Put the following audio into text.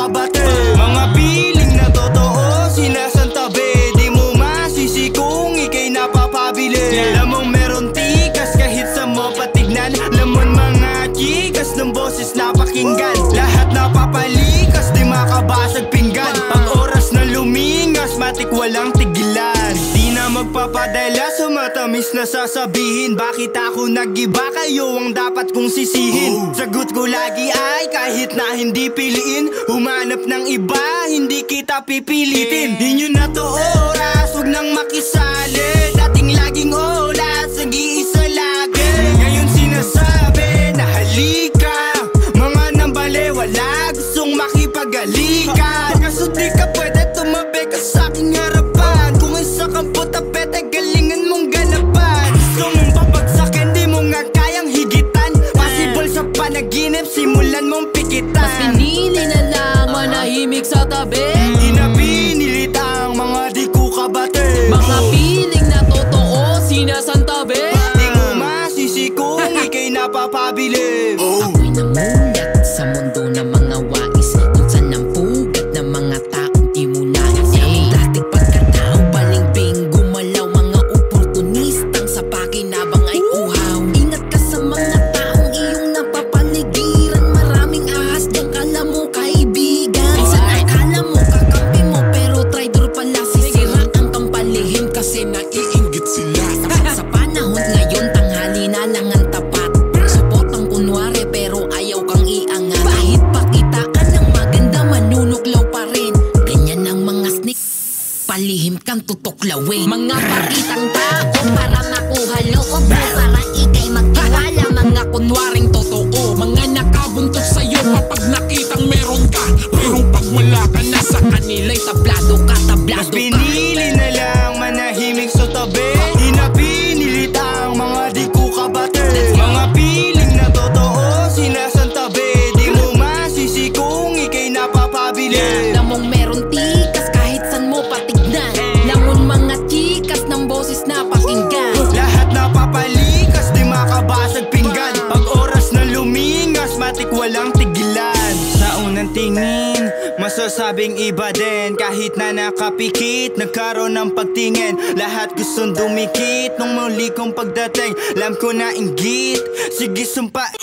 kabate. Mga piling na totoo, sinasantabi. Di mo masisi kung ika'y napapabili. Alam mong meron tikas kahit sa mo patignan. Lamon mga chikas ng boses na pakinggan. Lahat napapalikas, di makabasag pinggan. Pag oras na lumingas, matik walang tigilan. Di na magpapadala sa matamis na sasabihin. Bakit ako nag-iba, kayo ang dapat kong sisihin. Sagot ko lagi ay kahit na hindi piliin. Humanap ng iba, hindi kita pipilitin. Di nyo na to oras, huwag nang makisali. Dating laging oras, nag-iisa lagi. Ngayon sinasabi na halika. Mga nambali, wala gustong makipag-alika. Kaso di ka pwede tumabi ka sa aking harapan. Kung isa kang putapete, galingan mong ganapan. Gusto mong papagsakin, di mo nga kayang higitan. Possible sa panaginip, simulan mong pikitan. Mas pinili na lang manahimik sa tabi. Di na pinilit ang mga di ko kabate. Mga piling na totoo, sinasantabi. Di mo masisi kung ika'y napapabili. Ako'y namulat sa mundo ng mga wais, kung saan ang pugat ng mga taong di mo nais. Dating pagkatao, baling-bing gumalaw. Mga oportunistang sa pakinabang ay uhaw. Ingat ka sa mga taong iyong napapaligiran. Maraming ahas dyan, kala mo kaibigan. Minsan akala mo kakampi mo, pero traidor pala. Sisiraan kang palihim kasi naiinggit sila. Sa panahon ngayon, tanghali na lang ang tapat. Support ang kunwari pero ayaw kang iangat. Kahit pakitaan ng maganda, manunuklaw pa rin. Ganyan ang mga sneak, palihim kang tutuklawin. Mga pakitang tao para makuha loob mo, para ika'y magtiwala. Mga kunwaring totoo, mga nakabuntot sa'yo kapag nakitang meron ka. Pero pag wala ka na sa kanila'y tablado ka, Mas tablado ka. pinili na lang manahimik sa tabi. Di na pinilit ang mga di ko kabate. Mga piling na totoo, sinasantabi. Di mo masisi kung ika'y napapabili. Alam mong meron tikas kahit san mo patignan. Lamon mga chikas ng boses na pakinggan. Lahat napapalikas, di makabasag pinggan. Pag oras na lumingas, matik walang tigilan. Sa unang tingin, masasabing iba din. Kahit na nakapikit, nagkaroon ng pagtingin. Lahat gustong dumikit nung muli kong pagdating. Alam ko na inggit, sige sumpa